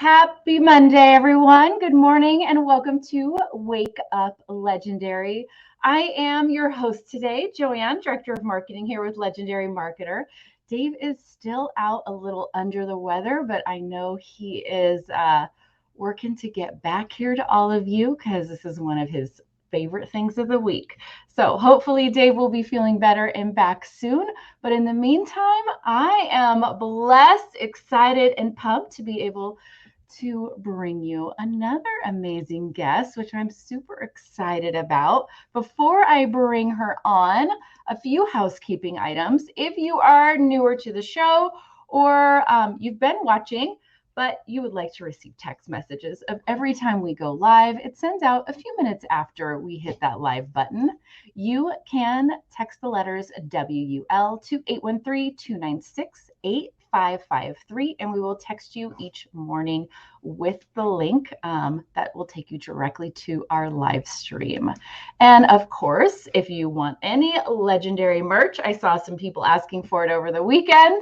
Happy Monday, everyone. Good morning and welcome to Wake Up Legendary. I am your host today, Joanne, Director of Marketing here with Legendary Marketer. Dave is still out a little under the weather, but I know he is working to get back here to all of you because this is one of his favorite things of the week. So hopefully Dave will be feeling better and back soon. But in the meantime, I am blessed, excited, and pumped to be able to bring you another amazing guest, which I'm super excited about. Before I bring her on, a few housekeeping items. If you are newer to the show or you've been watching, but you would like to receive text messages of every time we go live, it sends out a few minutes after we hit that live button. You can text the letters WUL to 813-296-8553, and we will text you each morning with the link that will take you directly to our live stream. And of course, if you want any legendary merch, I saw some people asking for it over the weekend.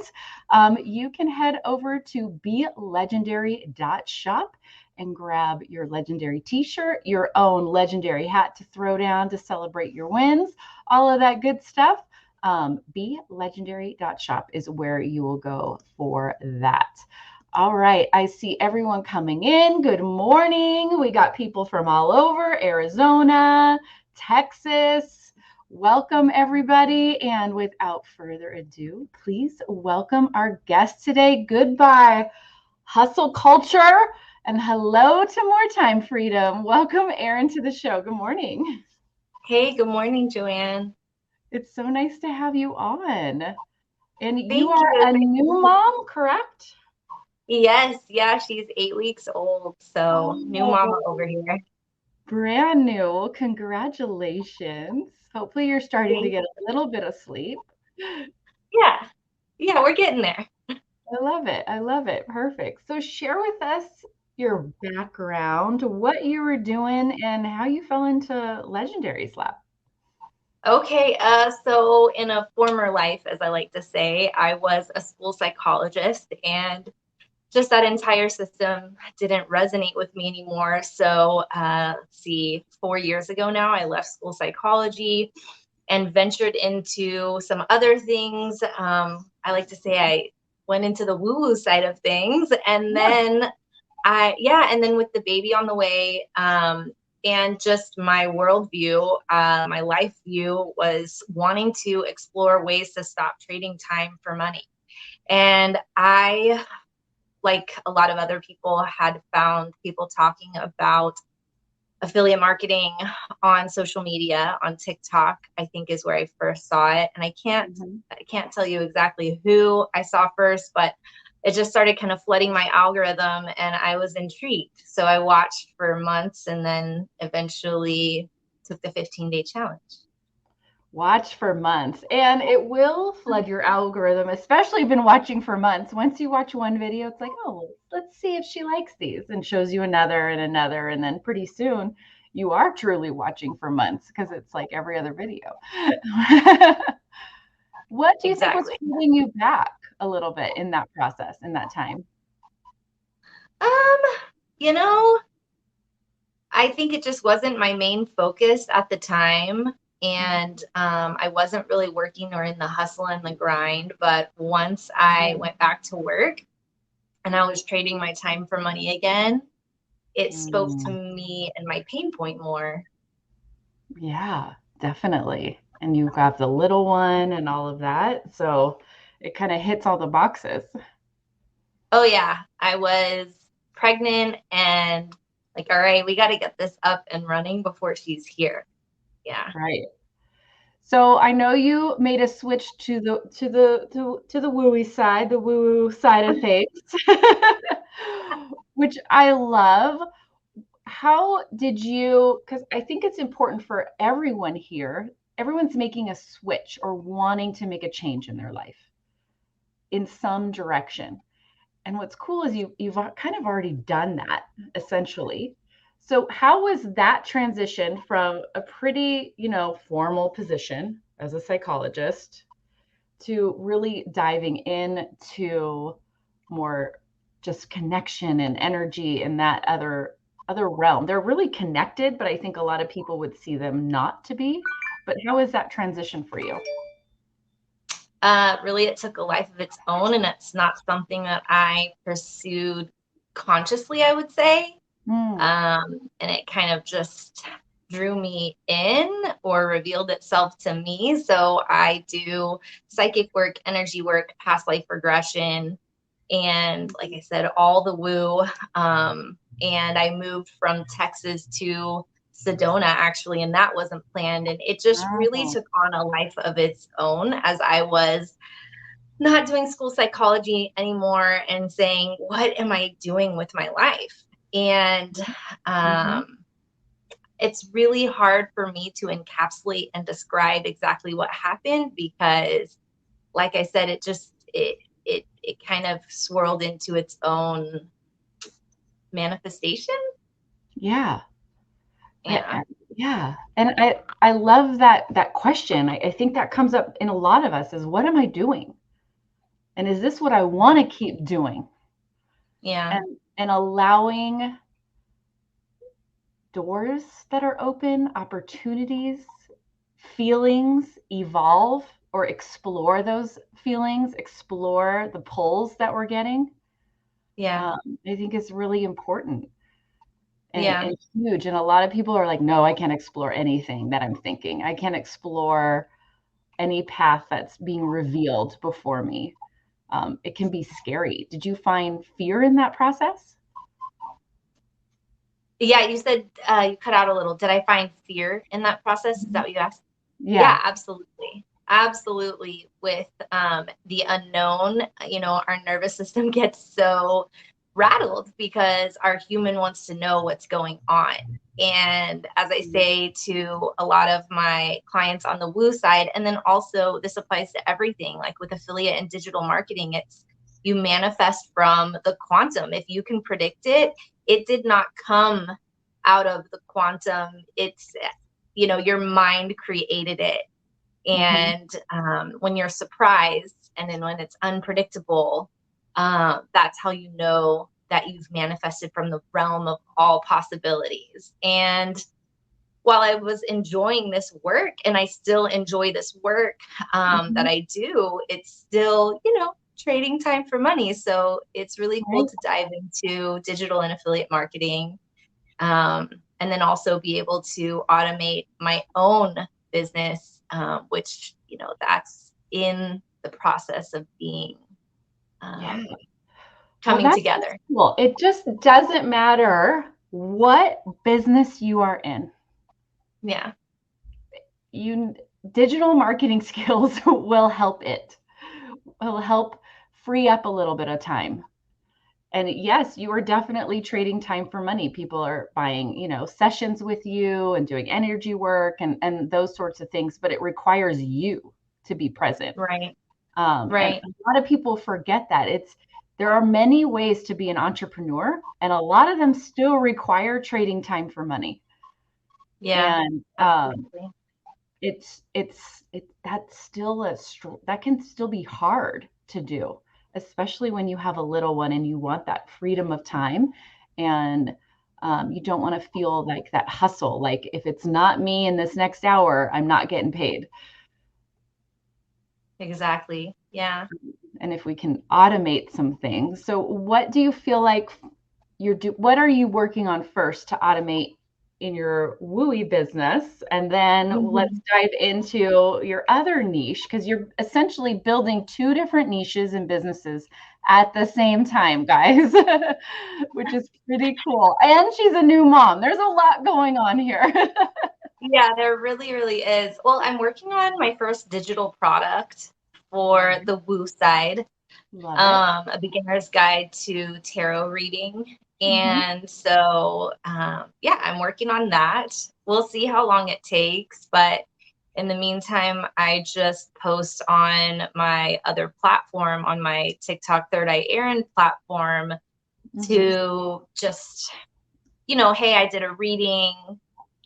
You can head over to belegendary.shop and grab your legendary t-shirt, your own legendary hat to throw down to celebrate your wins, all of that good stuff. Belegendary.shop is where you will go for that. All right, I see everyone coming in. Good morning. We got people from all over, Arizona, Texas. Welcome, everybody. And without further ado, please welcome our guest today. Goodbye, hustle culture, and hello to more time freedom. Welcome, Erin, to the show. Good morning. Hey, good morning, Joanne. It's so nice to have you on. And you Thank are you. a new mom, correct? Yes, yeah, she's 8 weeks old, so new mama Oh, over here. brand new. Congratulations. Hopefully you're starting to Thank get a little bit of sleep. Yeah, yeah, we're getting there. I love it. I love it. Perfect. So share with us your background, what you were doing, and how you fell into Legendary Slap. Okay, so in a former life, as I like to say, I was a school psychologist, and just that entire system didn't resonate with me anymore. So, let's see, 4 years ago now, I left school psychology and ventured into some other things. I like to say I went into the woo-woo side of things, and Yeah. then and then with the baby on the way, and just my worldview, my life view was wanting to explore ways to stop trading time for money. And I, like a lot of other people, had found people talking about affiliate marketing on social media, on TikTok, I think is where I first saw it. And I Mhm. can't tell you exactly who I saw first, but it just started kind of flooding my algorithm and I was intrigued. So I watched for months and then eventually took the 15-day challenge. Watch for months, and it will flood your algorithm, especially been watching for months. Once you watch one video, it's like, oh, let's see if she likes these, and shows you another and another. And then pretty soon you are truly watching for months because it's like every other video. What do you think was Exactly. holding you back a little bit in that process, in that time? Um, you know, I think it just wasn't my main focus at the time. And I wasn't really working or in the hustle and the grind. But once I went back to work and I was trading my time for money again, it spoke to Mm, me and my pain point more. yeah, definitely. And you got the little one and all of that. So it kind of hits all the boxes. Oh, yeah, I was pregnant and like, all right, we got to get this up and running before she's here. Yeah. Right. So I know you made a switch to the wooey side, the woo side of things, which I love. How did you, because I think it's important for everyone here, everyone's making a switch or wanting to make a change in their life in some direction. And what's cool is you've kind of already done that essentially. So how was that transition from a pretty, formal position as a psychologist to really diving into more just connection and energy in that other realm. They're really connected, but I think a lot of people would see them not to be. But how is that transition for you? Really, it took a life of its own, and it's not something that I pursued consciously, I would say. And it kind of just drew me in or revealed itself to me. So I do psychic work, energy work, past life regression, and like I said, all the woo. And I moved from Texas to Sedona actually, and that wasn't planned. And it just really Wow. took on a life of its own as I was not doing school psychology anymore and saying, what am I doing with my life? And it's really hard for me to encapsulate and describe exactly what happened because, like I said, it kind of swirled into its own manifestation. Yeah. Yeah. Yeah. And I love that question. I think that comes up in a lot of us is, what am I doing? And is this what I want to keep doing? Yeah. And allowing doors that are open, opportunities, feelings evolve or explore those feelings, explore the pulls that we're getting. Yeah. I think it's really important Yeah. and huge. And a lot of people are like, no, I can't explore anything that I'm thinking. I can't explore any path that's being revealed before me. It can be scary. Did you find fear in that process? Yeah. You said you cut out a little. Did I find fear in that process? Is that what you asked? Yeah. Yeah, absolutely. Absolutely. With the unknown, our nervous system gets so rattled because our human wants to know what's going on. And as I say to a lot of my clients on the woo side, and then also this applies to everything, like with affiliate and digital marketing, it's you manifest from the quantum. If you can predict it, it did not come out of the quantum. It's, your mind created it. Mm-hmm. And when you're surprised and then when it's unpredictable, that's how you know that you've manifested from the realm of all possibilities. And while I was enjoying this work, and I still enjoy this work that Mm-hmm. I do, it's still, trading time for money. So it's really cool Right. to dive into digital and affiliate marketing, and then also be able to automate my own business, which that's in the process of being Yeah. Well, coming that's just together. cool. It just doesn't matter what business you are in. Yeah. You digital marketing skills will help it. Will help free up a little bit of time. And yes, you are definitely trading time for money. People are buying, sessions with you and doing energy work and those sorts of things, but it requires you to be present. Right. And Right. a lot of people forget that there are many ways to be an entrepreneur, and a lot of them still require trading time for money. Yeah. And Absolutely. that's still that can still be hard to do, especially when you have a little one and you want that freedom of time, and you don't want to feel like that hustle. Like if it's not me in this next hour, I'm not getting paid. Exactly. Yeah. And if we can automate some things. So what do you feel like what are you working on first to automate in your wooey business? And then let's Mhm. dive into your other niche, because you're essentially building two different niches and businesses at the same time, guys, which is pretty cool. And she's a new mom. There's a lot going on here. Yeah, there really, really is. Well, I'm working on my first digital product for the woo side, Love it. a beginner's guide to tarot reading. Mm-hmm. And so, yeah, I'm working on that. We'll see how long it takes. But in the meantime, I just post on my other platform, on my TikTok Third Eye Erin platform, Mm-hmm. to just, hey, I did a reading.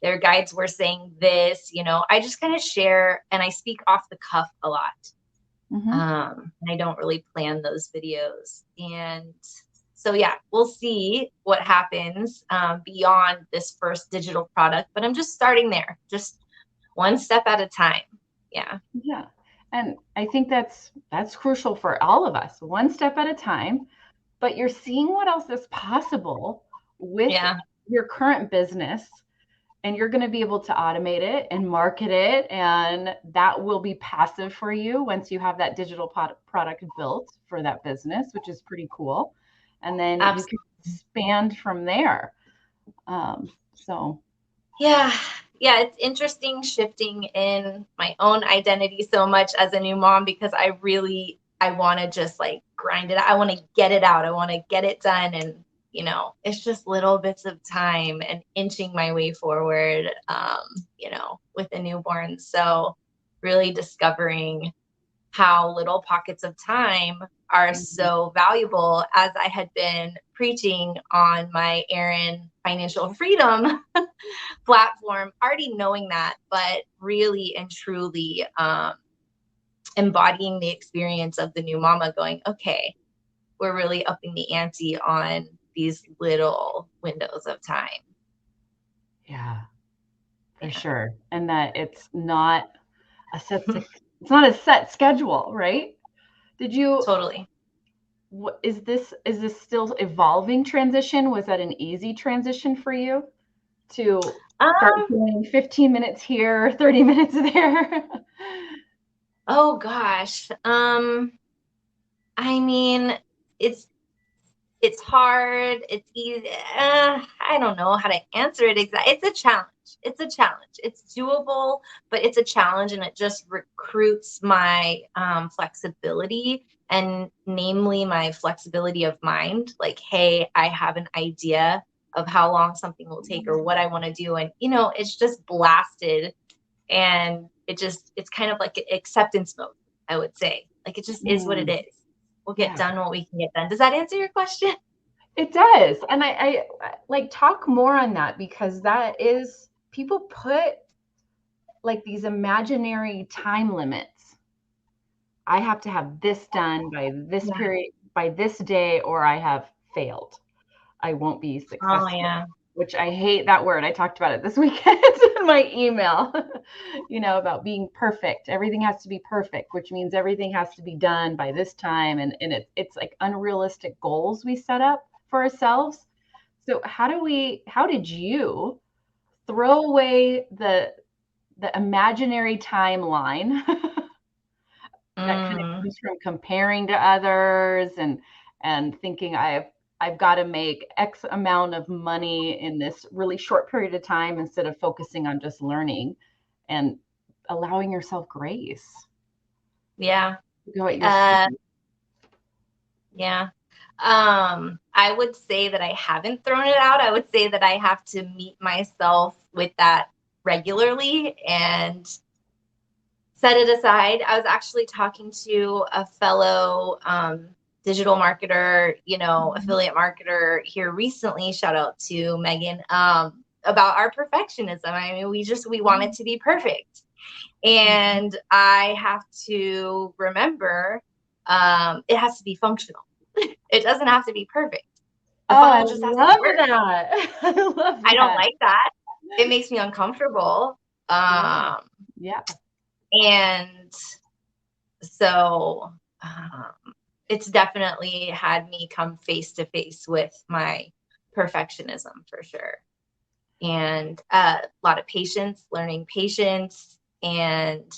Their guides were saying this, I just kind of share and I speak off the cuff a lot. Mm-hmm. And I don't really plan those videos. And So yeah, we'll see what happens beyond this first digital product, but I'm just starting there, just one step at a time. Yeah. Yeah. And I think that's crucial for all of us, one step at a time, but you're seeing what else is possible with Yeah. your current business, and you're going to be able to automate it and market it, and that will be passive for you once you have that digital product built for that business, which is pretty cool. And then you Absolutely. can expand from there. So Yeah. Yeah, it's interesting shifting in my own identity so much as a new mom, because I want to just like grind it out. I want to get it out. I want to get it done. And, it's just little bits of time and inching my way forward, with a newborn. So really discovering how little pockets of time are so valuable, as I had been preaching on my Erin Financial Freedom platform, already knowing that, but really and truly embodying the experience of the new mama, going, okay, we're really upping the ante on these little windows of time. yeah, for Yeah. sure. And that it's not it's not a set schedule, right? Did you Totally. is this still evolving transition? Was that an easy transition for you to start Um, doing 15 minutes here, 30 minutes there? oh gosh. I mean, it's it's hard. It's easy. I don't know how to answer it exactly. It's a challenge. It's a challenge. It's doable, but it's a challenge, and it just recruits my flexibility, and namely my flexibility of mind. Like, hey, I have an idea of how long something will take or what I want to do, and it's just blasted, and it's kind of like acceptance mode, I would say. Like, it just is what it Mm, is. We'll get yeah, done what we can get done. Does that answer your question? it does. And I like talk more on that, because that is people put like these imaginary time limits. I have to have this done by this Yeah. period, by this day, or I have failed. I won't be Oh successful, yeah. which I hate that word. I talked about it this weekend in my email, about being perfect. Everything has to be perfect, which means everything has to be done by this time. And it's like unrealistic goals we set up for ourselves. So how did you throw away the imaginary timeline that kind of Mm, comes from comparing to others and thinking I've got to make X amount of money in this really short period of time, instead of focusing on just learning and allowing yourself grace yeah. to go at your Uh, speed. yeah. I would say that I haven't thrown it out. I would say that I have to meet myself with that regularly and set it aside. I was actually talking to a fellow digital marketer, Mhm. affiliate marketer here recently. Shout out to Megan, about our perfectionism. I mean, we want it to be perfect. And I have to remember, it has to be functional. It doesn't have to be perfect. The Oh, I funnel just has to love work. that. I love I don't that. like that. It makes me uncomfortable. Yeah. Um, Yeah. and so it's definitely had me come face to face with my perfectionism for sure. And a lot of patience, learning patience, and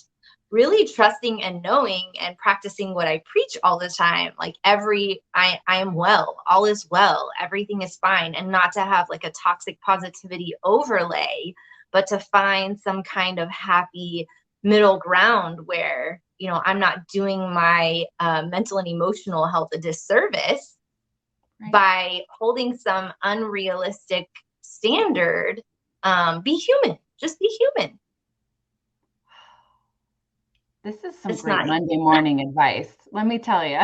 really trusting and knowing and practicing what I preach all the time. Like I am well, all is well, everything is fine. And not to have like a toxic positivity overlay, but to find some kind of happy middle ground where, I'm not doing my mental and emotional health a disservice Right. by holding some unrealistic standard. Be human, just be human. This is some It's great not Monday morning advice. Let me tell you.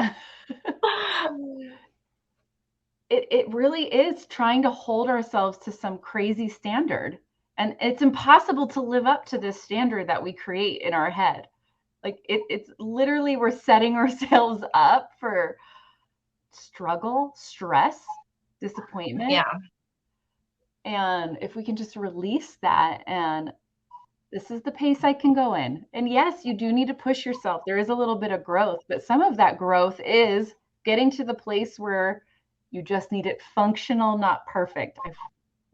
It really is trying to hold ourselves to some crazy standard. And it's impossible to live up to this standard that we create in our head. Like it's literally we're setting ourselves up struggle, stress, disappointment. Yeah. And if we can just release that, and this is the pace I can go in. And yes, you do need to push yourself. There is a little bit of growth, but some of that growth is getting to the place where you just need it functional, not perfect. I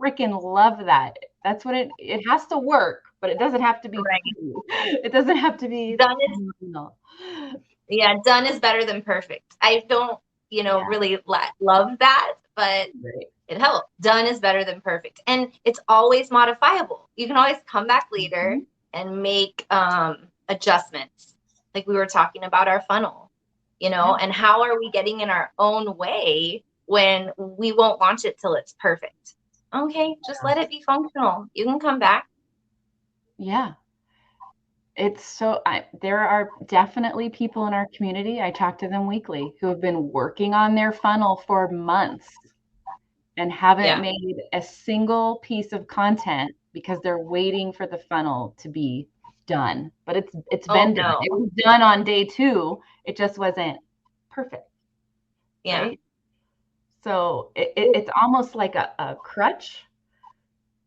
freaking love that. That's what it has to work, but it doesn't have to be Right. it doesn't have to be Done is phenomenal. Yeah, done is better than perfect. I don't, Yeah. really love that, but Right. it helps. Done is better than perfect. And it's always modifiable. You can always come back later Mhm. and make adjustments. Like we were talking about our funnel, Yeah. and how are we getting in our own way when we won't launch it till it's perfect? Okay, just let it be functional. You can come back. Yeah. It's so there are definitely people in our community, I talk to them weekly, who have been working on their funnel for months and haven't Yeah. made a single piece of content because they're waiting for the funnel to be done. But it's Oh been done. no. It was done on day 2. It just wasn't perfect, Yeah. right? So it's almost like a crutch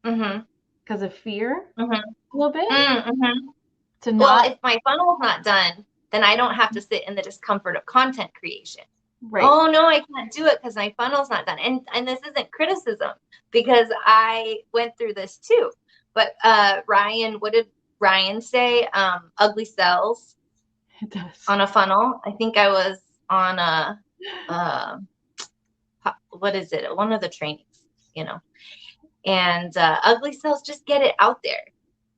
Mm-hmm. because of fear Mm-hmm. a little bit Mm-hmm. to Well, not if my funnel's not done, then I don't have to sit in the discomfort of content creation. right. Oh no, I can't do it because my funnel's not done. And this isn't criticism because I went through this too. But Ryan, what did Ryan say? Ugly cells It does. on a funnel. I think I was on uh, what is it? One of the trainings, and ugly cells, just get it out there.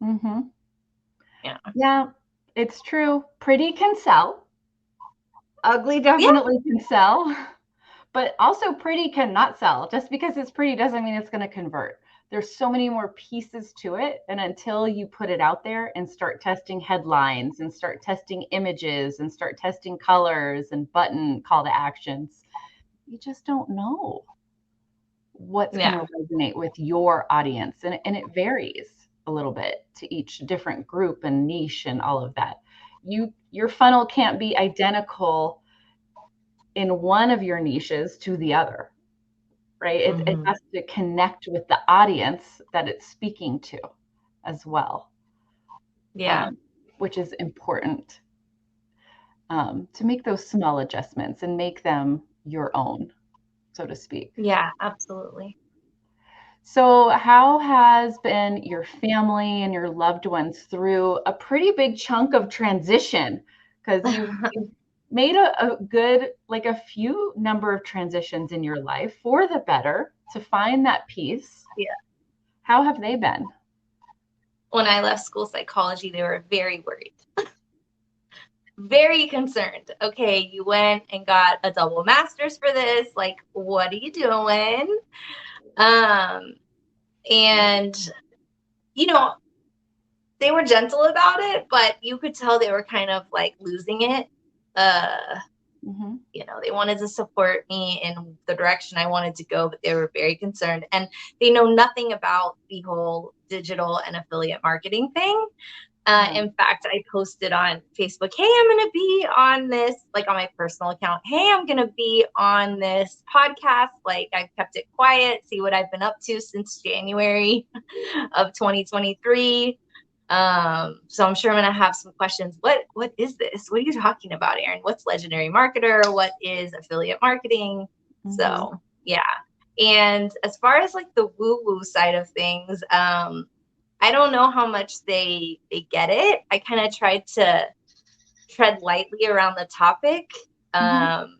Mm-hmm. Yeah. Yeah, it's true. Pretty can sell. Ugly Yeah. definitely can sell, but also pretty cannot sell. Just because it's pretty doesn't mean it's going to convert. There's so many more pieces to it. And until you put it out there and start testing headlines and start testing images and start testing colors and button call to actions, you just don't know what's going Yeah. to resonate with your audience. And it varies a little bit to each different group and niche and all of that. Your funnel can't be identical in one of your niches to the other, right? It Mm-hmm. has to connect with the audience that it's speaking to as well, Yeah. which is important, to make those small adjustments and make them your own, so to speak. Yeah, absolutely. So, how has been your family and your loved ones through a pretty big chunk of transition? Because you've made a good, like a few number of transitions in your life for the better to find that peace. Yeah. How have they been? When I left school psychology, they were very worried, very concerned. Okay, you went and got a double master's for this. Like, what are you doing? And they were gentle about it, but you could tell they were kind of like losing it. Mm-hmm. They wanted to support me in the direction I wanted to go, but they were very concerned. And they know nothing about the whole digital and affiliate marketing thing. Right. In fact, I posted on Facebook, hey, I'm going to be on this, like on my personal account. Hey, I'm going to be on this podcast. Like I've kept it quiet, see what I've been up to since January of 2023. So I'm sure I'm going to have some questions. What is this? What are you talking about, Erin? What's legendary marketer? What is affiliate marketing? Mm-hmm. So yeah. And as far as like the woo-woo side of things, I don't know how much they get it. I kind of tried to tread lightly around the topic. Mm-hmm.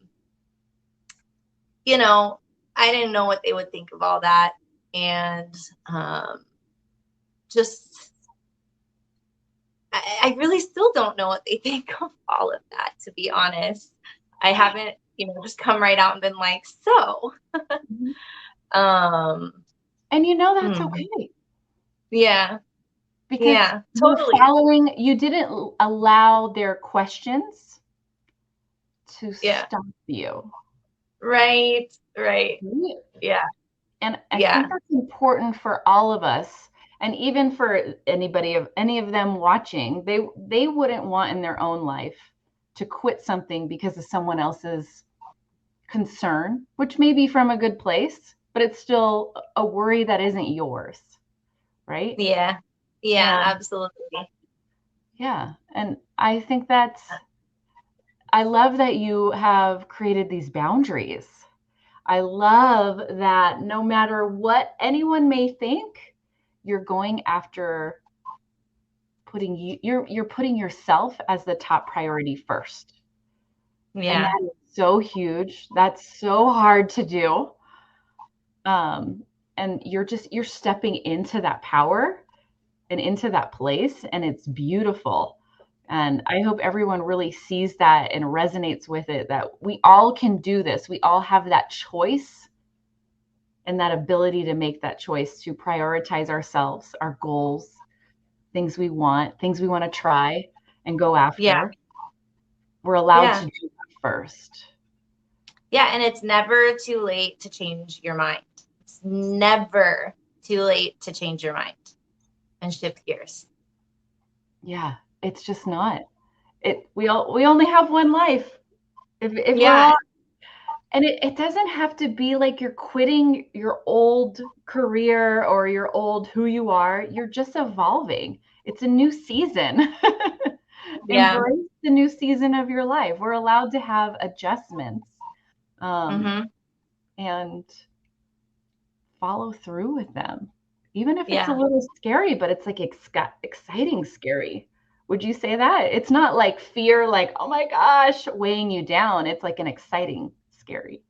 I didn't know what they would think of all that. And just, I really still don't know what they think of all of that, to be honest. I haven't, just come right out and been like, so. Mm-hmm. um, And that's okay. Yeah. Because Yeah, totally. you didn't allow their questions to Yeah. stop you. Right. Right. Right? Yeah. And I Yeah. think that's important for all of us. And even for any of them watching, they wouldn't want in their own life to quit something because of someone else's concern, which may be from a good place, but it's still a worry that isn't yours, right? Yeah. Yeah, And absolutely. yeah, and I think I love that you have created these boundaries. I love that no matter what anyone may think, you're going after you're putting yourself as the top priority first. And Yeah. that is so huge. That's so hard to do. Um, and you're stepping into that power and into that place, and it's beautiful. And I hope everyone really sees that and resonates with it, that we all can do this. We all have that choice and that ability to make that choice to prioritize ourselves, our goals, things we want to try and go Yeah. after. We're allowed to Yeah. do that first. Yeah. And it's never too late to change your mind. It's never too late to change your mind and shift gears. Yeah, it's just not. We only have one life. If we're Yeah. all, and it doesn't have to be like you're quitting your old career or your old who you are. You're just evolving. It's a new season. Yeah. Embrace the new season of your life. We're allowed to have adjustments, um, Mm-hmm. and follow through with them, even if it's a Yeah. little scary, but it's like exciting scary. Would you say that? It's not like fear, like, oh my gosh, weighing you down. It's like an exciting scary.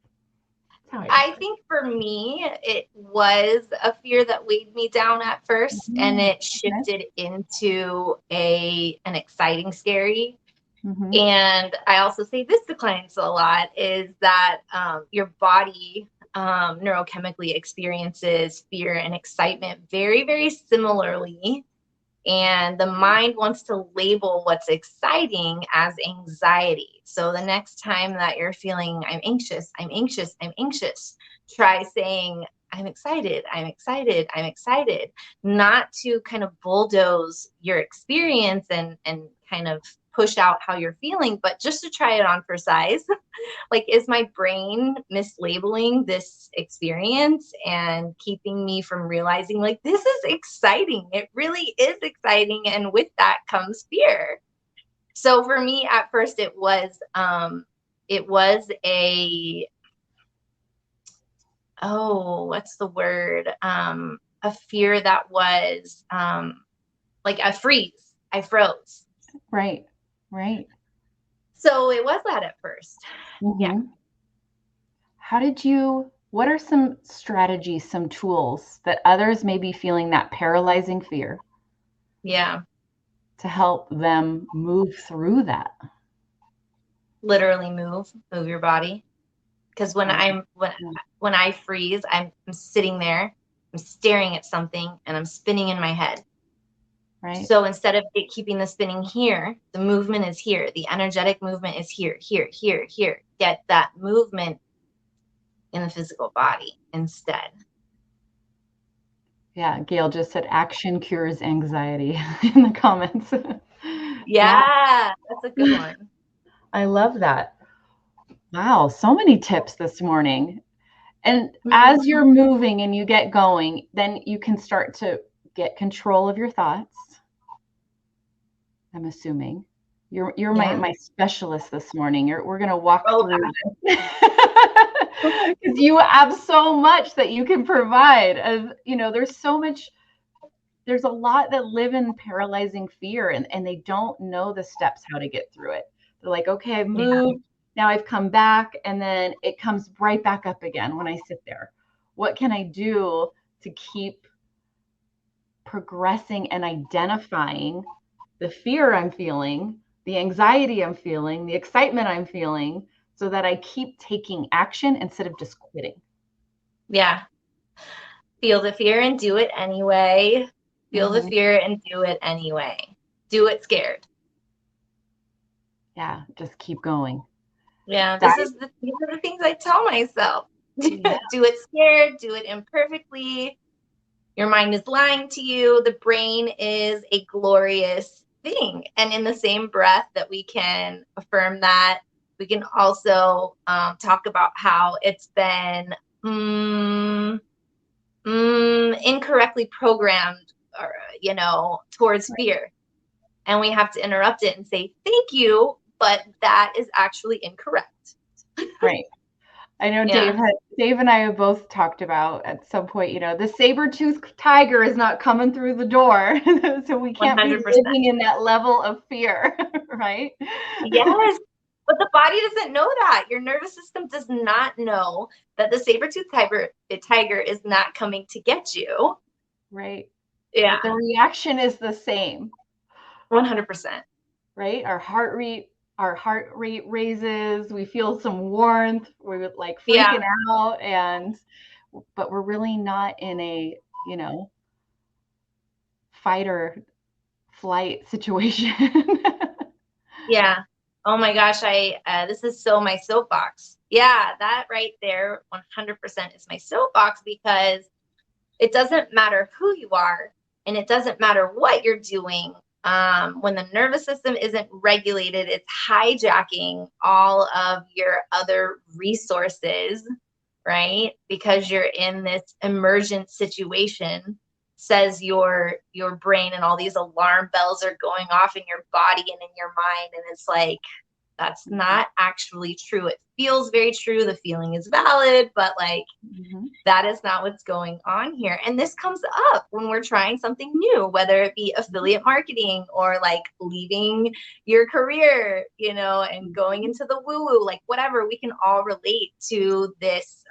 That's how I I describe think for me, it was a fear that weighed me down at it. first, and Mm, it okay. shifted into an exciting scary. Mm-hmm. And I also say this to clients a lot, is that your body neurochemically experiences fear and excitement very, very similarly. And the mind wants to label what's exciting as anxiety. So the next time that you're feeling, I'm anxious, I'm anxious, I'm anxious, try saying, I'm excited, I'm excited, I'm excited, not to kind of bulldoze your experience and kind of push out how you're feeling, but just to try it on for size. Like, is my brain mislabeling this experience and keeping me from realizing, like, this is exciting, it really is exciting, and with that comes fear. So for me at first, it was a, oh, what's the word, a fear that was like a freeze. I froze. Right. Right. So it was that at first. Yeah. Mm-hmm. What are some strategies, some tools that others may be feeling that paralyzing fear Yeah. to help them move through that? Literally move your body. Because Right. Yeah. when I freeze, I'm sitting there, I'm staring at something, and I'm spinning in my head. Right. So instead of it keeping the spinning here, the movement is here. The energetic movement is here, here, here, here. Get that movement in the physical body instead. Yeah, Gail just said action cures anxiety in the comments. Yeah, Yeah, that's a good one. I love that. Wow, so many tips this morning. And Mhm. as you're moving and you get going, then you can start to get control of your thoughts. I'm assuming. You're Yeah. my specialist this morning. We're gonna walk Oh, through this. Because you have so much that you can provide. There's so much, there's a lot that live in paralyzing fear, and they don't know the steps how to get through it. They're like, okay, I've yeah. moved, now I've come back, and then it comes right back up again when I sit there. What can I do to keep progressing and identifying the fear I'm feeling, the anxiety I'm feeling, the excitement I'm feeling, so that I keep taking action instead of just quitting? Yeah. Feel the fear and do it anyway. Feel the Hmm. fear and do it anyway. Do it scared. Yeah, just keep going. Yeah, Dive. these are the things I tell myself. Yeah. Do it scared, do it imperfectly. Your mind is lying to you. The brain is a glorious thing. And in the same breath that we can affirm that, We can also talk about how it's been incorrectly programmed, or, towards fear. And we have to interrupt it and say, thank you, but that is actually incorrect. Right. I know Yeah. Dave and I have both talked about at some point, the saber-toothed tiger is not coming through the door. So we can't be 100%. living in that level of fear, right? Yes. But the body doesn't know that. Your nervous system does not know that the saber-toothed tiger is not coming to get you. Right. Yeah. But the reaction is the same. 100%. Right? Our heart rate raises, we feel some warmth, we're like freaking out, but we're really not in a, fight or flight situation. Yeah. Oh my gosh, this is so my soapbox. Yeah, that right there 100% is my soapbox, because it doesn't matter who you are and it doesn't matter what you're doing. When the nervous system isn't regulated, it's hijacking all of your other resources, right? Because you're in this emergent situation, says your brain, and all these alarm bells are going off in your body and in your mind, and it's like, that's not actually true. It feels very true, the feeling is valid, but like, that is not what's going on here. And this comes up when we're trying something new, whether it be affiliate marketing or like leaving your career, and going into the woo-woo, like whatever. We can all relate to this.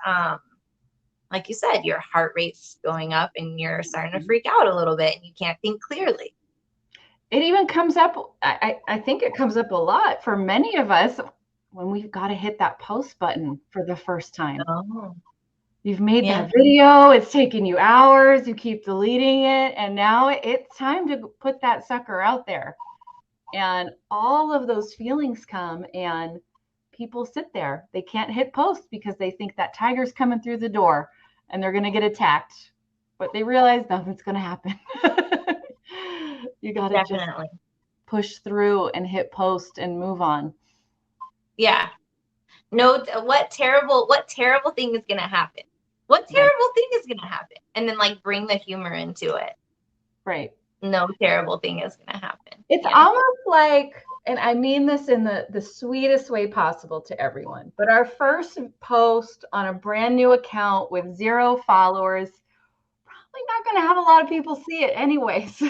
Like you said, your heart rate's going up and you're starting to freak out a little bit and you can't think clearly. It even comes up, I think it comes up a lot for many of us when we've got to hit that post button for the first time. Oh. You've made that video, it's taken you hours, you keep deleting it, and now it's time to put that sucker out there. And all of those feelings come, and people sit there. They can't hit post because they think that tiger's coming through the door and they're going to get attacked. But they realize nothing's going to happen. You got to just push through and hit post and move on. Yeah. No, what terrible thing is going to happen? What terrible thing is going to happen? And then like bring the humor into it. Right. No terrible thing is going to happen. It's almost like, and I mean this in the sweetest way possible to everyone, but our first post on a brand new account with 0 followers, probably not going to have a lot of people see it anyways.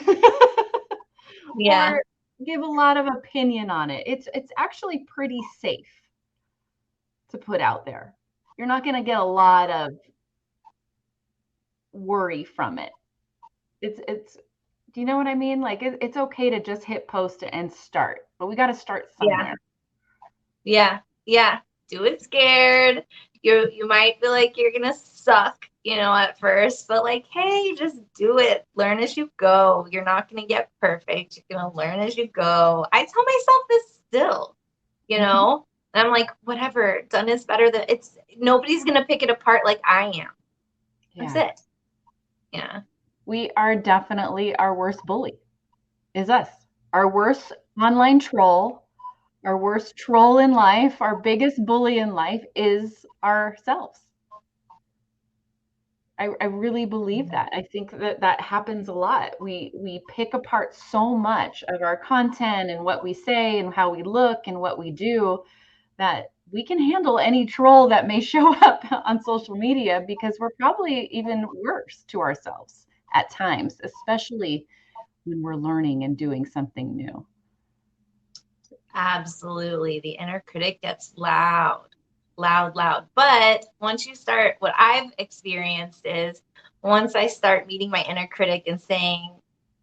Yeah. Or give a lot of opinion on it. It's actually pretty safe to put out there. You're not going to get a lot of worry from it. It's do you know what I mean? Like it's okay to just hit post and start, but we got to start somewhere. Yeah. Do it scared. You might feel like you're gonna suck, at first, but like, hey, just do it. Learn as you go. You're not gonna get perfect. You're gonna learn as you go. I tell myself this still, and I'm like, whatever, done is better than nobody's gonna pick it apart like I am. That's it. Yeah. We are definitely our worst bully is us. Our worst online troll, our worst troll in life, our biggest bully in life is ourselves. I really believe that. I think that happens a lot. We pick apart so much of our content and what we say and how we look and what we do that we can handle any troll that may show up on social media because we're probably even worse to ourselves at times, especially when we're learning and doing something new. Absolutely. The inner critic gets loud. But once you start, what I've experienced is once I start meeting my inner critic and saying,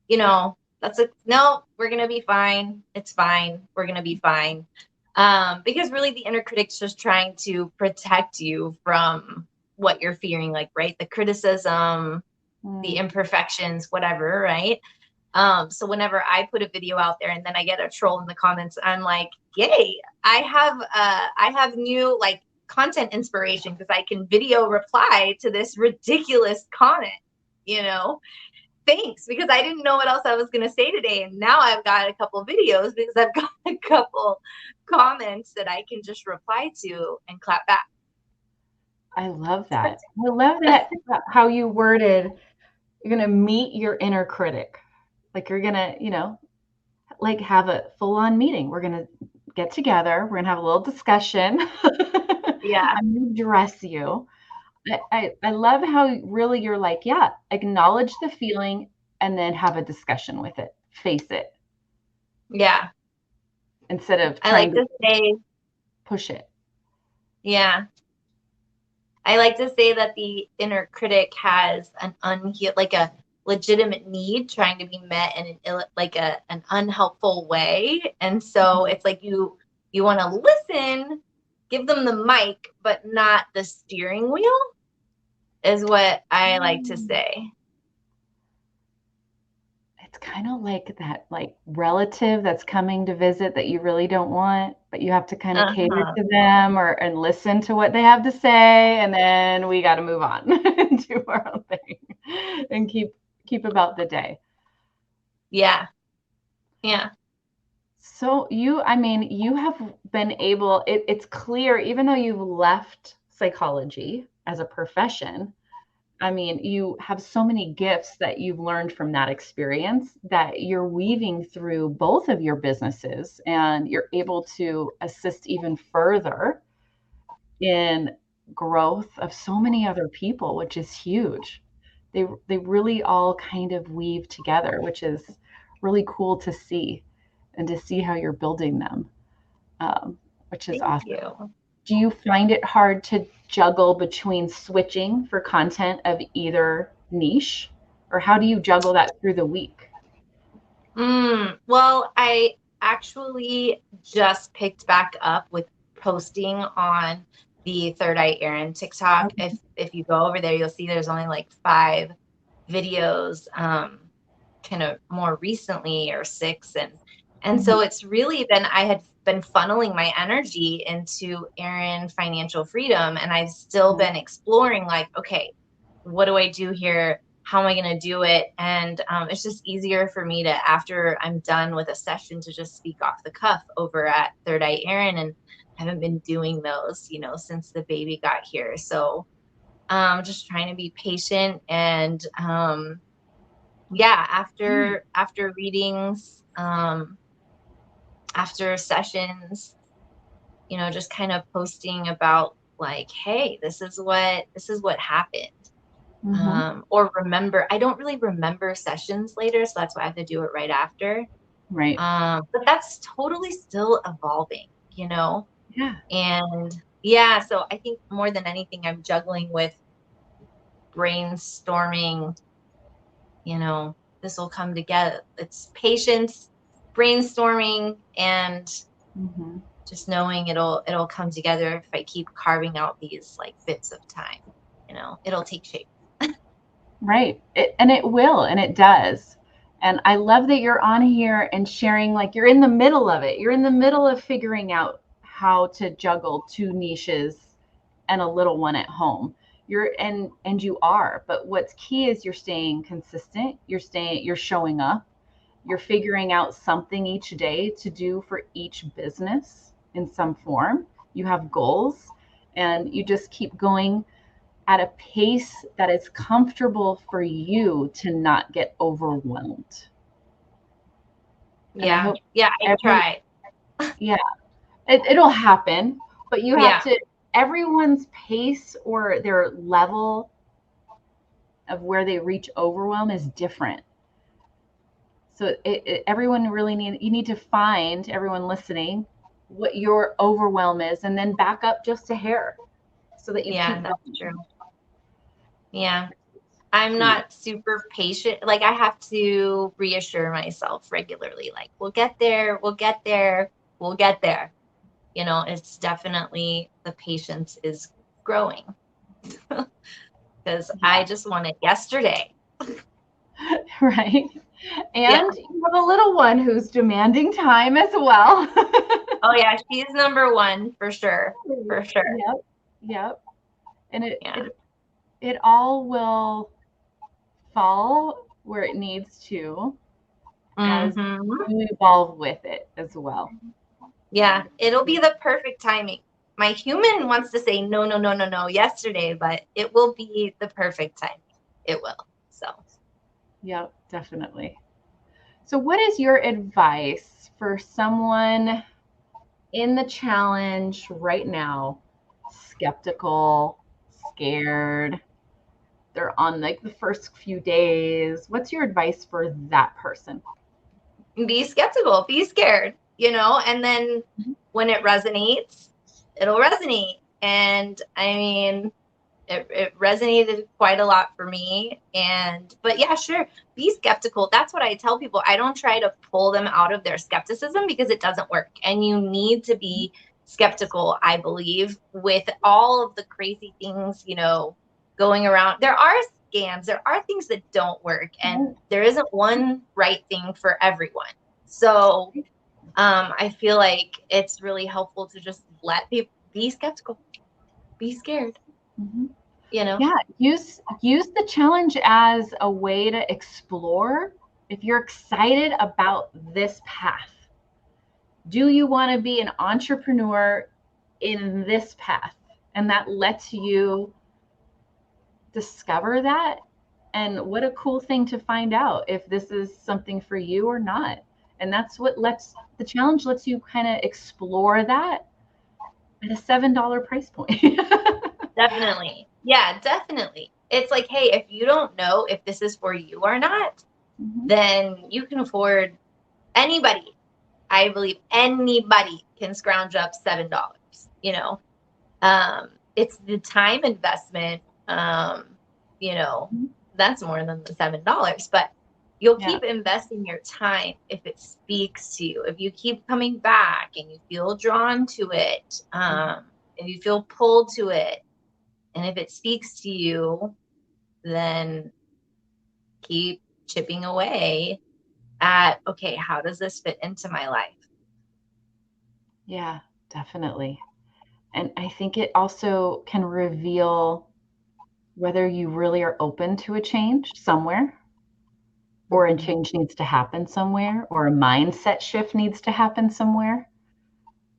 no, we're going to be fine. It's fine. We're going to be fine. Because really the inner critic's just trying to protect you from what you're fearing, like, right? The criticism, the imperfections, whatever, right? So whenever I put a video out there and then I get a troll in the comments, I'm like, yay, I have new like content inspiration because I can video reply to this ridiculous comment, thanks, because I didn't know what else I was going to say today. And now I've got a couple videos because I've got a couple comments that I can just reply to and clap back. I love that. I love that how you worded, you're going to meet your inner critic. Like you're going to, like have a full on meeting. We're going to get together. We're going to have a little discussion. Yeah. I'm going to dress you. I love how really you're like, yeah, acknowledge the feeling and then have a discussion with it. Face it. Yeah. Instead of I like trying to say, push it. Yeah. I like to say that the inner critic has an like a legitimate need trying to be met in an unhelpful way. And so it's like you want to listen, give them the mic, but not the steering wheel, is what I like to say. It's kind of like that like relative that's coming to visit that you really don't want, but you have to kind of cater to them and listen to what they have to say, and then we got to move on and do our own thing and keep about the day. Yeah. Yeah. So you have been able, it's clear, even though you've left psychology as a profession, you have so many gifts that you've learned from that experience that you're weaving through both of your businesses, and you're able to assist even further in growth of so many other people, which is huge. They really all kind of weave together, which is really cool to see, and to see how you're building them, which is awesome. Thank you. Do you find it hard to juggle between switching for content of either niche, or how do you juggle that through the week? Well, I actually just picked back up with posting on the Third Eye Erin TikTok. Okay. If you go over there, you'll see there's only like 5 videos, kind of more recently, or 6, and so it's really been, I had been funneling my energy into Erin Financial Freedom, and I've still been exploring, like, okay, what do I do here? How am I going to do it? And it's just easier for me to, after I'm done with a session, to just speak off the cuff over at Third Eye Erin, and I haven't been doing those, since the baby got here. So just trying to be patient, and after readings, after sessions, just kind of posting about, like, hey, this is what happened. Or remember, I don't really remember sessions later, so that's why I have to do it right after. Right. But that's totally still evolving, Yeah. and yeah, so I think more than anything, I'm juggling with brainstorming, this will come together. It's patience, brainstorming, and just knowing it'll come together if I keep carving out these like bits of time. It'll take shape. Right. And it will, and it does. And I love that you're on here and sharing, like you're in the middle of it. You're in the middle of figuring out how to juggle 2 niches and a little one at home. And you are, but what's key is you're staying consistent. You're showing up. You're figuring out something each day to do for each business in some form. You have goals, and you just keep going at a pace that is comfortable for you to not get overwhelmed. Yeah. I try. Yeah, it'll happen, but you have to, everyone's pace or their level of where they reach overwhelm is different. So everyone really you need to find, everyone listening, what your overwhelm is, and then back up just a hair so that you keep that's true. Yeah. I'm not super patient. Like, I have to reassure myself regularly, like, we'll get there, we'll get there, we'll get there. It's definitely, the patience is growing because I just want it yesterday. Right. And you have a little one who's demanding time as well. Oh yeah, she's number 1 for sure. For sure. Yep. And it all will fall where it needs to as Mm-hmm. you evolve with it as well. Yeah, it'll be the perfect timing. My human wants to say no, no, no, no, no yesterday, but it will be the perfect timing. It will. So, Yep, definitely. So, what is your advice for someone in the challenge right now, skeptical, scared? They're on like the first few days. What's your advice for that person? be skeptical, be scared, and then Mhm. when it resonates, it'll resonate. And I mean, it resonated quite a lot for me. But yeah, sure, be skeptical. That's what I tell people. I don't try to pull them out of their skepticism because it doesn't work. And you need to be skeptical, I believe, with all of the crazy things, going around. There are scams, there are things that don't work, and there isn't one right thing for everyone. So I feel like it's really helpful to just let people be skeptical, be scared, Mhm. you know? Yeah, use the challenge as a way to explore. If you're excited about this path, do you want to be an entrepreneur in this path? And that lets you discover that. And what a cool thing to find out if this is something for you or not. And that's what the challenge lets you kind of explore that at a $7 price point. Definitely. Yeah, definitely. It's like, hey, if you don't know if this is for you or not, Mhm. then you can afford anybody. I believe anybody can scrounge up $7. It's the time investment, you know, Mhm. that's more than the $7, but you'll Yeah. keep investing your time if it speaks to you. If you keep coming back and you feel drawn to it, Mhm. and you feel pulled to it, and if it speaks to you, then keep chipping away at, okay, how does this fit into my life? Yeah, definitely. And I think it also can reveal whether you really are open to a change somewhere, or a Mhm. change needs to happen somewhere, or a mindset shift needs to happen somewhere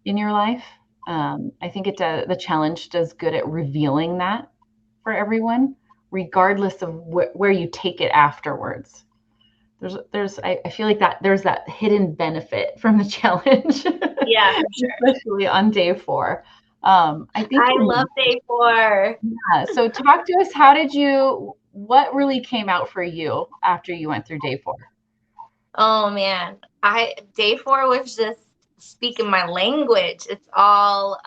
in your life. I think the challenge does good at revealing that for everyone, regardless of where you take it afterwards. I feel like that there's that hidden benefit from the challenge, Yeah, for sure. especially on day 4. I think I love day 4. yeah. So talk to us. What really came out for you after you went through day 4? Oh man, I day 4 was just speaking my language. It's all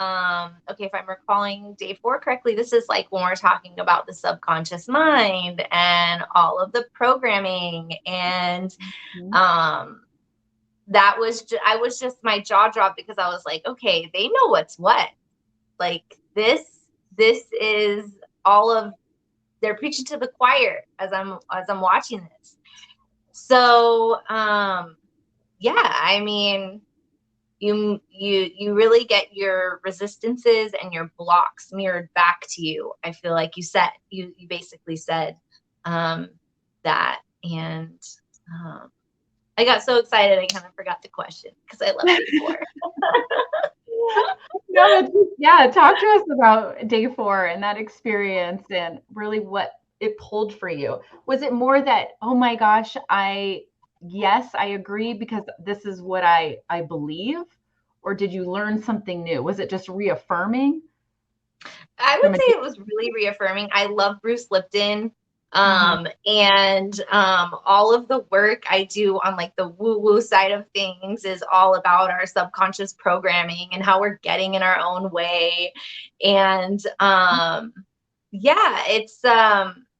okay, if I'm recalling day 4 correctly, this is like when we're talking about the subconscious mind and all of the programming, and Mhm. um I was just, my jaw dropped because I was like, okay, they know what's what. Like this is all of, they're preaching to the choir as I'm watching this. So yeah, I mean, you really get your resistances and your blocks mirrored back to you. I feel like you basically said um that. And um I got so excited I kind of forgot the question because I love day 4. No, yeah, talk to us about day 4 and that experience and really what it pulled for you. Was it more that, oh my gosh, yes, I agree because this is what I believe? Or did you learn something new? Was it just reaffirming I from would a say it was really reaffirming. I love Bruce Lipton. Mhm. And all of the work I do on like the woo woo side of things is all about our subconscious programming and how we're getting in our own way. And yeah, it's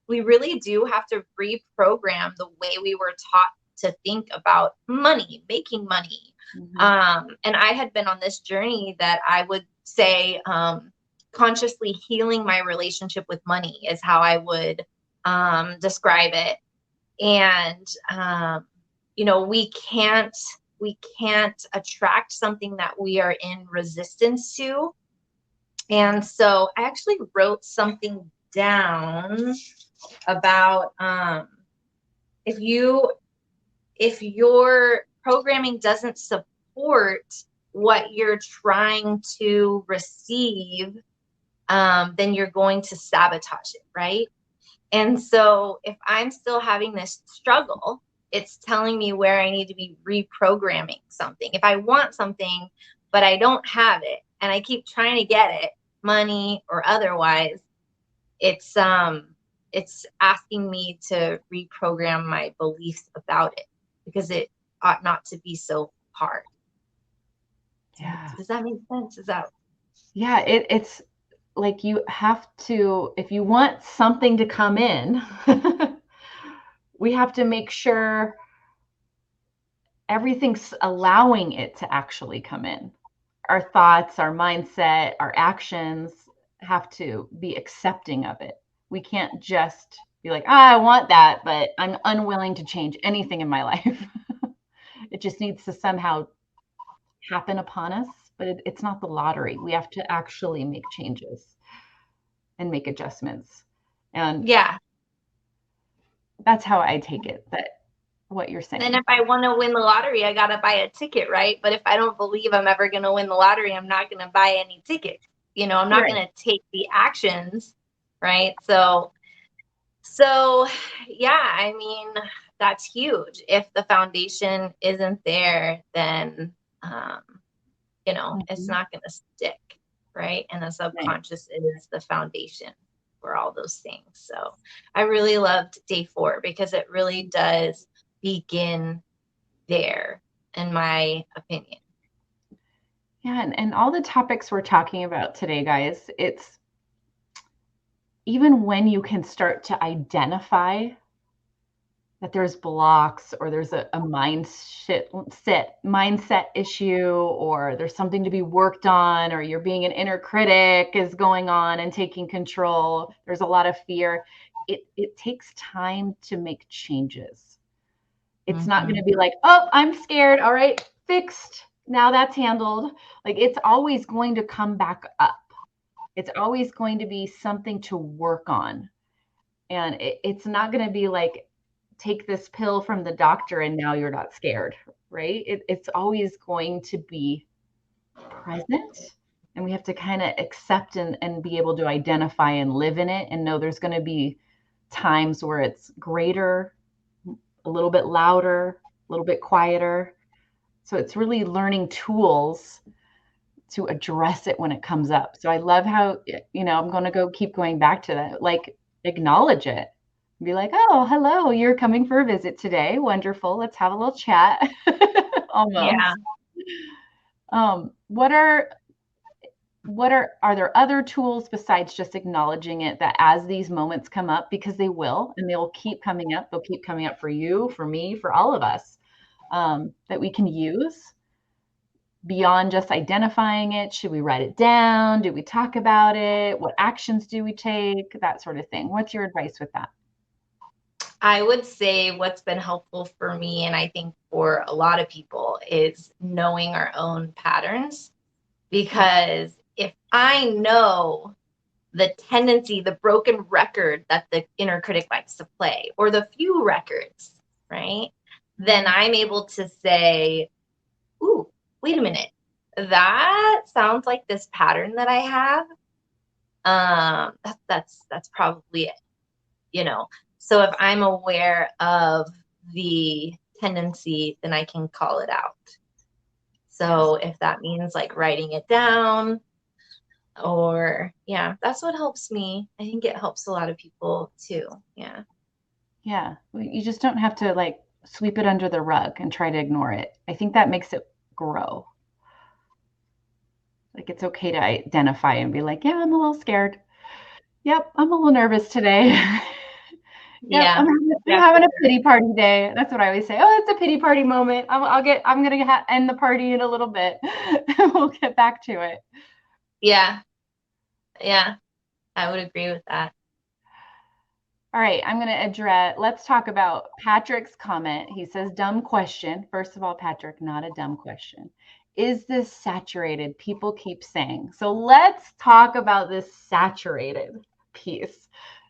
we really do have to reprogram the way we were taught to think about money, making money. Mhm. And I had been on this journey that I would say consciously healing my relationship with money is how I would describe it. And we can't attract something that we are in resistance to. And so I actually wrote something down about if your programming doesn't support what you're trying to receive, then you're going to sabotage it, right? And so if I'm still having this struggle, it's telling me where I need to be reprogramming something. If I want something, but I don't have it, and I keep trying to get it, money or otherwise, it's asking me to reprogram my beliefs about it, because it ought not to be so hard. Yeah. Does that make sense? Yeah, it's like you have to, if you want something to come in, we have to make sure everything's allowing it to actually come in. Our thoughts, our mindset, our actions have to be accepting of it. We can't just be like, I want that, but I'm unwilling to change anything in my life. It just needs to somehow happen upon us, but it's not the lottery. We have to actually make changes and make adjustments. And yeah. that's how I take it, that what you're saying. And if I want to win the lottery, I got to buy a ticket, right? But if I don't believe I'm ever going to win the lottery, I'm not going to buy any tickets. I'm not Right. going to take the actions, right? So yeah, I mean, that's huge. If the foundation isn't there, then, it's not going to stick, right? And the subconscious is the foundation for all those things. So I really loved day 4, because it really does begin there, in my opinion. Yeah, and all the topics we're talking about today, guys, it's even when you can start to identify that there's blocks, or there's a mindset issue, or there's something to be worked on, or you're being an inner critic is going on and taking control. There's a lot of fear. It takes time to make changes. It's not going to be like, oh, I'm scared. All right, fixed. Now that's handled. Like, it's always going to come back up. It's always going to be something to work on. And it's not going to be like, take this pill from the doctor and now you're not scared, right? It's always going to be present. And we have to kind of accept and be able to identify and live in it, and know there's going to be times where it's greater, a little bit louder, a little bit quieter. So it's really learning tools to address it when it comes up. So I love how, I'm going to keep going back to that. Like, acknowledge it. Be like, oh, hello, you're coming for a visit today. Wonderful. Let's have a little chat. Almost. Yeah. Are there other tools besides just acknowledging it, that as these moments come up, because they will, and they'll keep coming up, they'll keep coming up for you, for me, for all of us, that we can use beyond just identifying it? Should we write it down? Do we talk about it? What actions do we take? That sort of thing. What's your advice with that? I would say what's been helpful for me, and I think for a lot of people, is knowing our own patterns. Because if I know the tendency, the broken record that the inner critic likes to play, or the few records, right, then I'm able to say, ooh, wait a minute, that sounds like this pattern that I have. That's probably it, So if I'm aware of the tendency, then I can call it out. So if that means like writing it down, or that's what helps me. I think it helps a lot of people too. Yeah. Yeah. You just don't have to like sweep it under the rug and try to ignore it. I think that makes it grow. Like, it's okay to identify and be like, yeah, I'm a little scared. Yep, I'm a little nervous today. Yep, I'm having a pity party day. That's what I always say. Oh, it's a pity party moment. I'm gonna end the party in a little bit. We'll get back to it. Yeah, I would agree with that. All right, let's talk about Patrick's comment. He says, dumb question. First of all, Patrick, not a dumb question. Is this saturated? People keep saying. So let's talk about this saturated piece.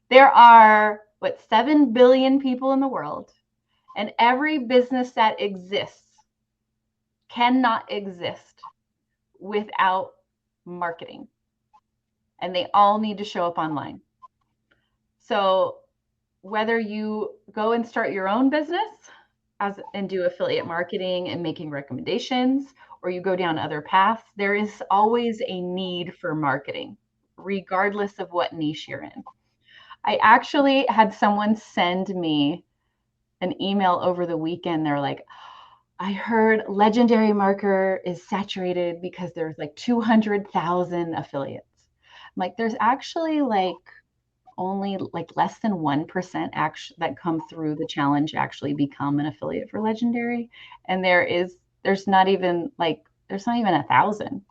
There are, 7 billion people in the world. And every business that exists cannot exist without marketing. And they all need to show up online. So whether you go and start your own business and do affiliate marketing and making recommendations, or you go down other paths, there is always a need for marketing, regardless of what niche you're in. I actually had someone send me an email over the weekend. They're like, I heard Legendary Marketer is saturated because there's like 200,000 affiliates. I'm like, there's actually like only like less than 1% actually that come through the challenge actually become an affiliate for Legendary. And there's not even 1,000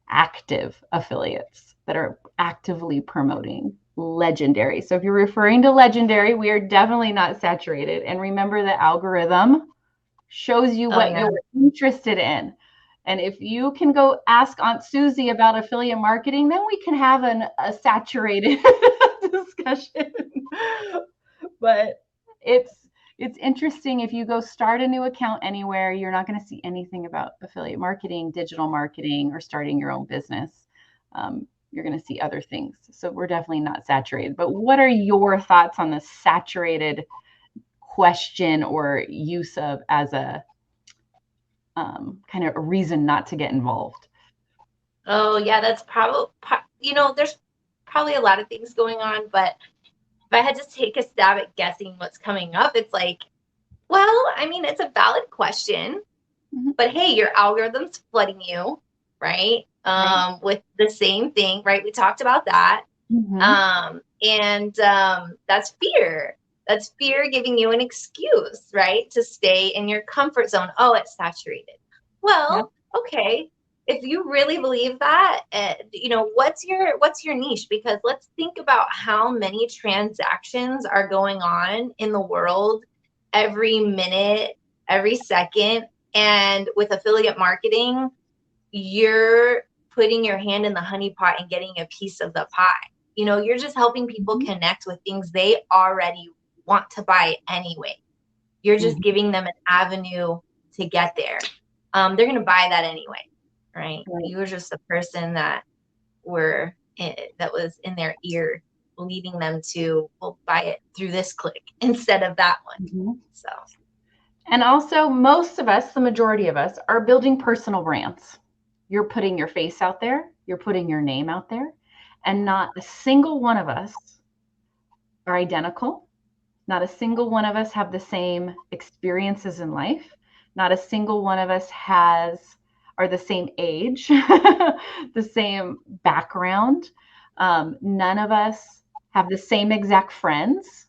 active affiliates that are actively promoting Legendary. So if you're referring to Legendary, we are definitely not saturated. And remember, the algorithm shows you what you're interested in. And if you can go ask Aunt Susie about affiliate marketing, then we can have a saturated discussion. But it's interesting. If you go start a new account anywhere, you're not going to see anything about affiliate marketing, digital marketing, or starting your own business. You're going to see other things. So we're definitely not saturated. But what are your thoughts on the saturated question or use of as a kind of a reason not to get involved? Oh yeah, that's probably, there's probably a lot of things going on, but if I had to take a stab at guessing what's coming up, it's like, well, I mean, it's a valid question, but hey, your algorithm's flooding you, right? With the same thing, right? We talked about that. And that's fear. That's fear giving you an excuse, right? To stay in your comfort zone. Oh, it's saturated. Well, okay. If you really believe that, what's your niche? Because let's think about how many transactions are going on in the world every minute, every second. And with affiliate marketing, you're putting your hand in the honey pot and getting a piece of the pie. You're just helping people connect with things they already want to buy anyway. You're just giving them an avenue to get there. They're going to buy that anyway, right? You were just a person that was in their ear, leading them to, well, buy it through this click instead of that one. So, and also most of us, the majority of us, are building personal brands. You're putting your face out there, you're putting your name out there, and not a single one of us are identical. Not a single one of us have the same experiences in life. Not a single one of us are the same age, the same background. None of us have the same exact friends.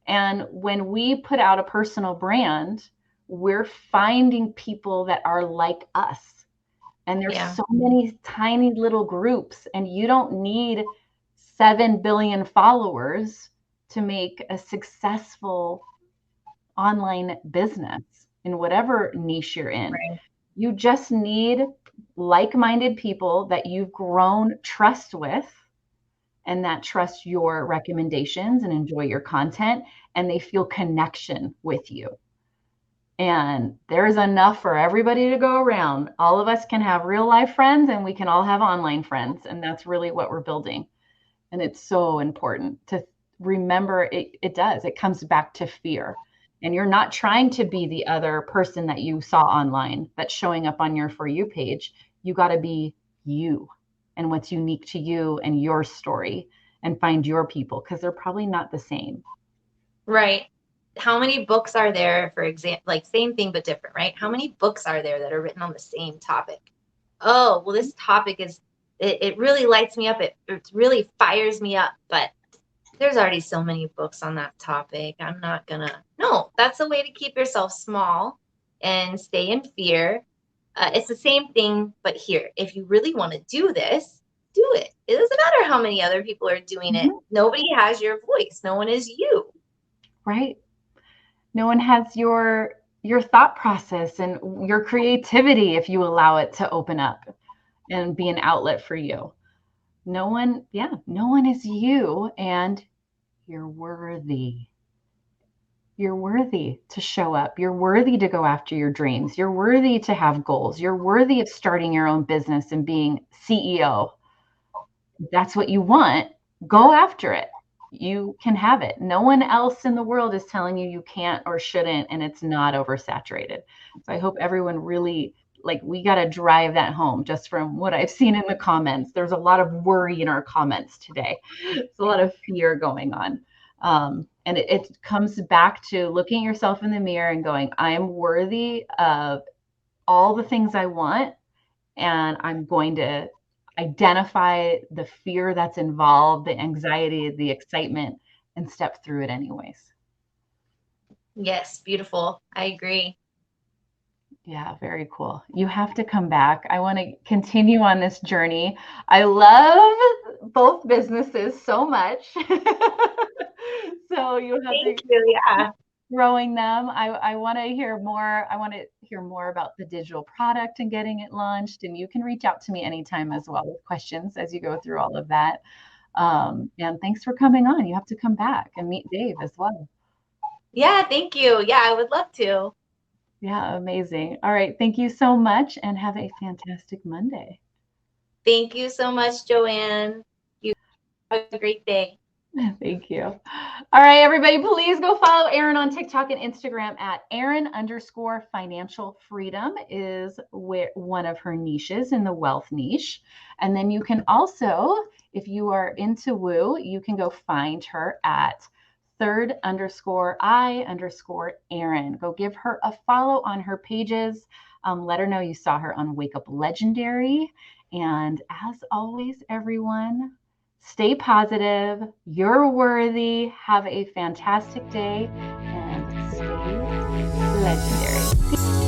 And when we put out a personal brand, we're finding people that are like us. And there's so many tiny little groups, and you don't need 7 billion followers to make a successful online business in whatever niche you're in. You just need like-minded people that you've grown trust with, and that trust your recommendations and enjoy your content, and they feel connection with you. And there's enough for everybody to go around. All of us can have real life friends, and we can all have online friends. And that's really what we're building. And it's so important to remember it comes back to fear. And you're not trying to be the other person that you saw online that's showing up on your For You page. You got to be you and what's unique to you and your story, and find your people, because they're probably not the same. Right. How many books are there, for example, like same thing but different, right? How many books are there that are written on the same topic? Oh, well, this topic it really lights me up. It really fires me up, but there's already so many books on that topic. I'm not gonna. No, that's a way to keep yourself small and stay in fear. It's the same thing, but here, if you really want to do this, do it. It doesn't matter how many other people are doing it. Nobody has your voice. No one is you. Right. No one has your thought process and your creativity if you allow it to open up and be an outlet for you. No one is you, and you're worthy. You're worthy to show up. You're worthy to go after your dreams. You're worthy to have goals. You're worthy of starting your own business and being CEO. If that's what you want, go after it. You can have it. No one else in the world is telling you you can't or shouldn't, and it's not oversaturated. So I hope everyone really, like, we got to drive that home just from what I've seen in the comments. There's a lot of worry in our comments today. It's a lot of fear going on. And it comes back to looking at yourself in the mirror and going, I am worthy of all the things I want, and I'm going to identify the fear that's involved, the anxiety, the excitement, and step through it anyways. Yes, beautiful. I agree. Yeah, very cool. You have to come back. I want to continue on this journey. I love both businesses so much. So you have Thank to you. Yeah. growing them. I want to hear more. I want to hear more about the digital product and getting it launched. And you can reach out to me anytime as well with questions as you go through all of that. And thanks for coming on. You have to come back and meet Dave as well. Yeah, thank you. Yeah, I would love to. Yeah, amazing. All right. Thank you so much and have a fantastic Monday. Thank you so much, Joanne. You have a great day. Thank you. All right, everybody, please go follow Erin on TikTok and Instagram at Erin_financial freedom is one of her niches in the wealth niche. And then you can also, if you are into woo, you can go find her at _I_Erin. Go give her a follow on her pages. Let her know you saw her on Wake Up Legendary. And as always, everyone, stay positive. You're worthy. Have a fantastic day and stay legendary.